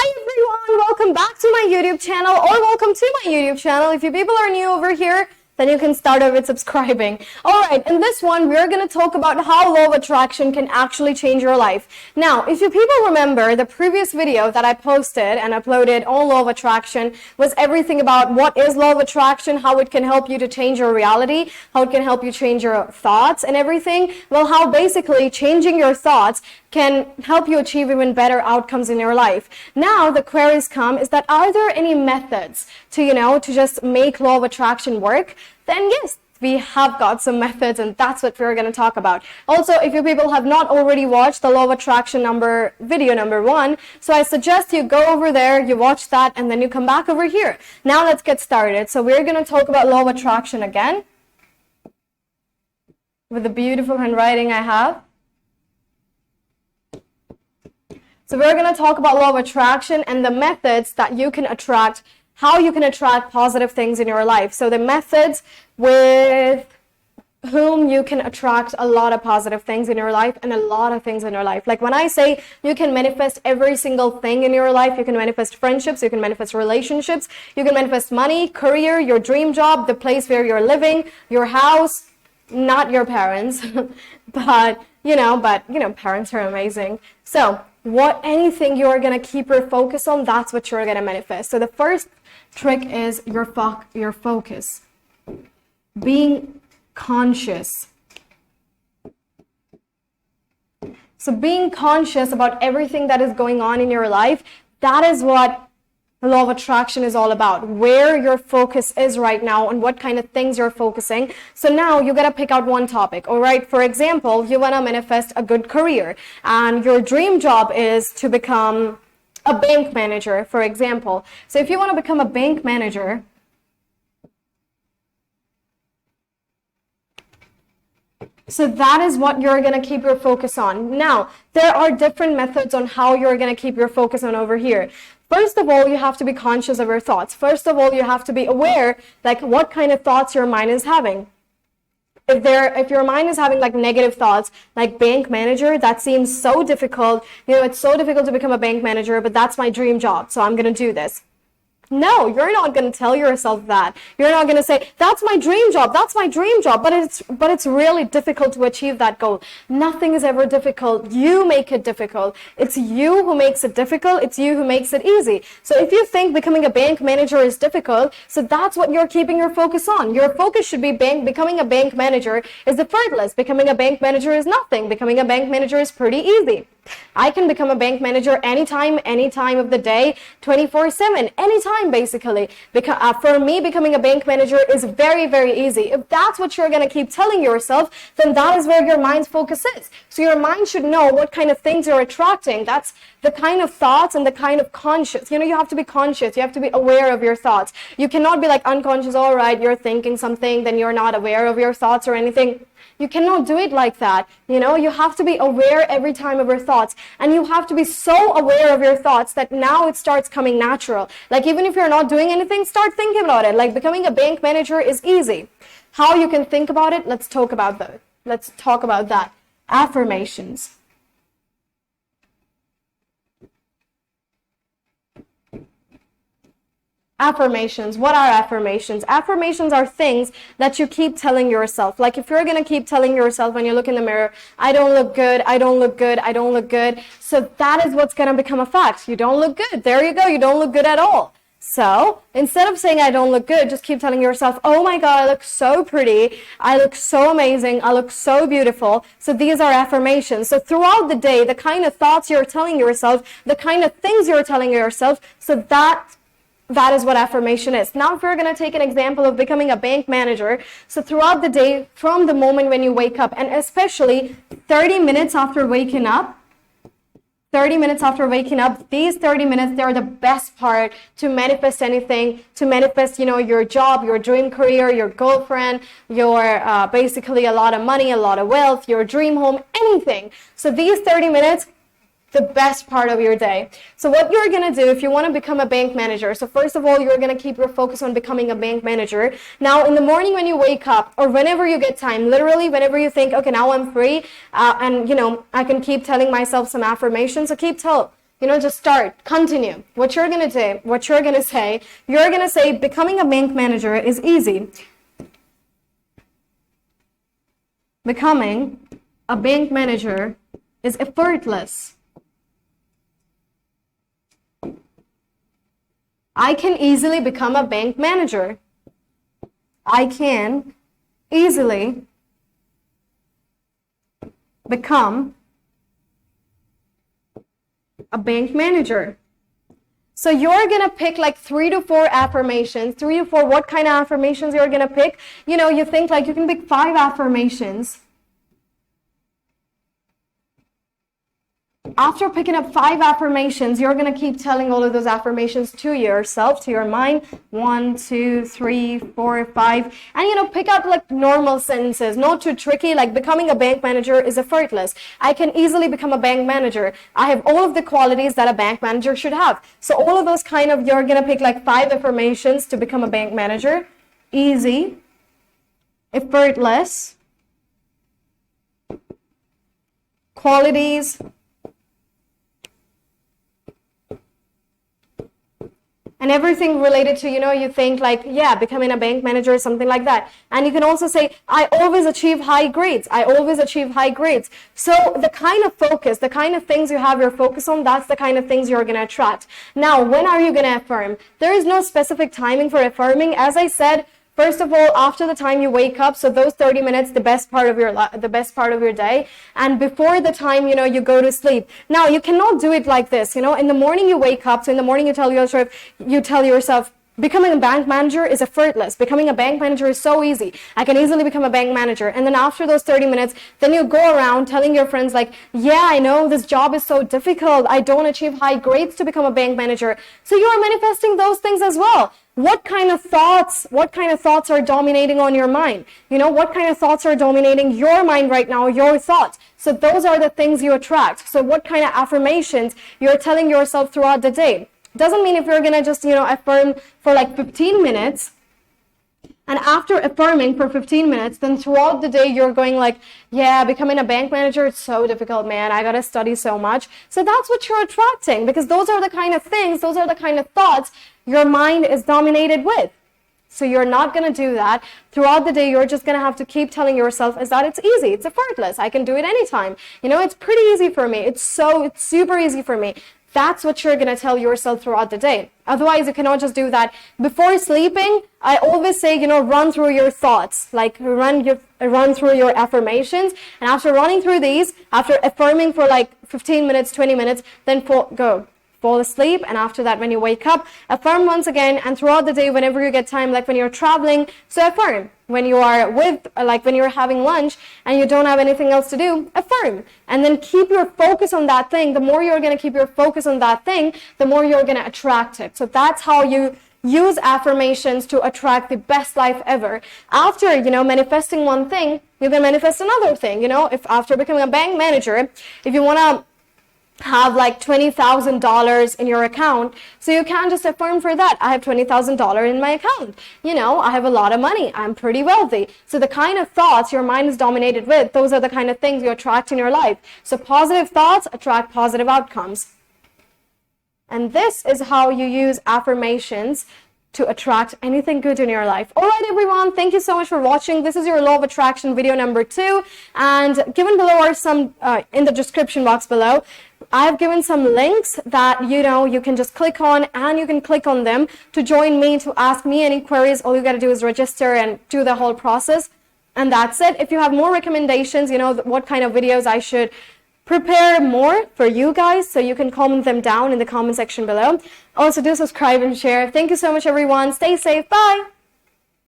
Hi everyone, welcome back to my YouTube channel, or welcome to my YouTube channel. If you people are new over here, then you can start off with subscribing. Alright, in this one, we're going to talk about how law of attraction can actually change your life. Now, if you people remember, the previous video that I posted and uploaded on law of attraction was everything about what is law of attraction, how it can help you to change your reality, how it can help you change your thoughts and everything. Well, how basically changing your thoughts can help you achieve even better outcomes in your life. Now, the queries come is that are there any methods to just make law of attraction work? Then yes, we have got some methods, and that's what we're going to talk about. Also, if you people have not already watched the law of attraction video number 1, so I suggest you go over there, you watch that, and then you come back over here. Now let's get started. So we're going to talk about law of attraction again with the beautiful handwriting I have. So we're going to talk about law of attraction and the methods that you can attract, how you can attract positive things in your life. So the methods with whom you can attract a lot of positive things in your life and a lot of things in your life. Like when I say you can manifest every single thing in your life, you can manifest friendships, you can manifest relationships, you can manifest money, career, your dream job, the place where you're living, your house, not your parents, but parents are amazing. So anything you're going to keep your focus on, that's what you're going to manifest. So the first trick is your focus. Being conscious. So being conscious about everything that is going on in your life, that is what the law of attraction is all about, where your focus is right now and what kind of things you're focusing. So now you got to pick out one topic. All right. For example, you want to manifest a good career and your dream job is to become a bank manager, for example. So if you want to become a bank manager, so that is what you're going to keep your focus on. Now, there are different methods on how you're going to keep your focus on over here. First of all, you have to be conscious of your thoughts. First of all, you have to be aware, like what kind of thoughts your mind is having. If your mind is having like negative thoughts, like bank manager, that seems so difficult. It's so difficult to become a bank manager, but that's my dream job, so I'm going to do this. No, you're not going to tell yourself that. You're not going to say, that's my dream job, but it's really difficult to achieve that goal. Nothing is ever difficult. You make it difficult. It's you who makes it difficult. It's you who makes it easy. So if you think becoming a bank manager is difficult, so that's what you're keeping your focus on. Your focus should be becoming a bank manager is effortless. Becoming a bank manager is nothing. Becoming a bank manager is pretty easy. I can become a bank manager anytime, any time of the day, 24/7, anytime basically. Because for me, becoming a bank manager is very, very easy. If that's what you're going to keep telling yourself, then that is where your mind's focus is. So your mind should know what kind of things you're attracting. That's the kind of thoughts and the kind of conscious. You have to be conscious. You have to be aware of your thoughts. You cannot be like unconscious, all right, you're thinking something, then you're not aware of your thoughts or anything. You cannot do it like that. You have to be aware every time of your thoughts. And you have to be so aware of your thoughts that now it starts coming natural. Like even if you're not doing anything, start thinking about it. Like becoming a bank manager is easy. How you can think about it, let's talk about that. Affirmations. Affirmations. What are affirmations? Affirmations are things that you keep telling yourself. Like if you're going to keep telling yourself when you look in the mirror, I don't look good, I don't look good, I don't look good. So that is what's going to become a fact. You don't look good. There you go. You don't look good at all. So instead of saying I don't look good, just keep telling yourself, oh my God, I look so pretty. I look so amazing. I look so beautiful. So these are affirmations. So throughout the day, the kind of thoughts you're telling yourself, the kind of things you're telling yourself, so that is what affirmation is. Now, if we're going to take an example of becoming a bank manager, so throughout the day, from the moment when you wake up, and especially 30 minutes after waking up, these 30 minutes, they're the best part to manifest anything, to manifest, your job, your dream career, your girlfriend, your basically a lot of money, a lot of wealth, your dream home, anything. So these 30 minutes, the best part of your day. So what you're going to do if you want to become a bank manager, so first of all, you're going to keep your focus on becoming a bank manager. Now, in the morning when you wake up or whenever you get time, literally whenever you think, okay, now I'm free and, I can keep telling myself some affirmations, so just start, continue. What you're going to say, you're going to say, becoming a bank manager is easy. Becoming a bank manager is effortless. I can easily become a bank manager. I can easily become a bank manager. So you're going to pick like 3 to 4 affirmations. 3 to 4, what kind of affirmations you're going to pick? You think like you can pick 5 affirmations. After picking up 5 affirmations, you're going to keep telling all of those affirmations to yourself, to your mind. 1, 2, 3, 4, 5. And, pick out like normal sentences, not too tricky, like becoming a bank manager is effortless. I can easily become a bank manager. I have all of the qualities that a bank manager should have. So all of those you're going to pick like 5 affirmations to become a bank manager. Easy, effortless, qualities, and everything related to, you think like, yeah, becoming a bank manager or something like that. And you can also say, I always achieve high grades. I always achieve high grades. So the kind of focus, the kind of things you have your focus on, that's the kind of things you're going to attract. Now, when are you going to affirm? There is no specific timing for affirming. As I said, first of all, after the time you wake up, so those 30 minutes, the best part of your day, and before the time, you go to sleep. Now, you cannot do it like this, in the morning you wake up, so in the morning you tell yourself, becoming a bank manager is effortless. Becoming a bank manager is so easy. I can easily become a bank manager. And then after those 30 minutes, then you go around telling your friends like, yeah, I know this job is so difficult. I don't achieve high grades to become a bank manager. So you are manifesting those things as well. What kind of thoughts are dominating on your mind? What kind of thoughts are dominating your mind right now, your thoughts? So those are the things you attract. So what kind of affirmations you're telling yourself throughout the day? Doesn't mean if you're going to just, affirm for like 15 minutes, and after affirming for 15 minutes, then throughout the day, you're going like, yeah, becoming a bank manager, it's so difficult, man. I got to study so much. So that's what you're attracting, because those are the kind of things, those are the kind of thoughts your mind is dominated with. So you're not going to do that. Throughout the day, you're just going to have to keep telling yourself is that it's easy. It's effortless. I can do it anytime. It's pretty easy for me. It's super easy for me. That's what you're going to tell yourself throughout the day. Otherwise, you cannot just do that. Before sleeping, I always say, run through your thoughts, like run through your affirmations. And after running through these, after affirming for like 15 minutes, 20 minutes, then fall asleep. And after that, when you wake up, affirm once again. And throughout the day, whenever you get time, like when you're traveling, so affirm. When you are when you're having lunch and you don't have anything else to do, affirm. And then keep your focus on that thing. The more you're going to keep your focus on that thing, the more you're going to attract it. So that's how you use affirmations to attract the best life ever. After, manifesting one thing, you can manifest another thing. If after becoming a bank manager, if you want to have like $20,000 in your account, so you can't just affirm for that. I have $20,000 in my account. I have a lot of money. I'm pretty wealthy. So the kind of thoughts your mind is dominated with, those are the kind of things you attract in your life. So positive thoughts attract positive outcomes. And this is how you use affirmations to attract anything good in your life. All right, everyone, thank you so much for watching. This is your law of attraction video number 2. And given below are some, in the description box below, I've given some links that, you can just click on, and you can click on them to join me, to ask me any queries. All you got to do is register and do the whole process. And that's it. If you have more recommendations, what kind of videos I should prepare more for you guys, so you can comment them down in the comment section below. Also, do subscribe and share. Thank you so much, everyone. Stay safe. Bye.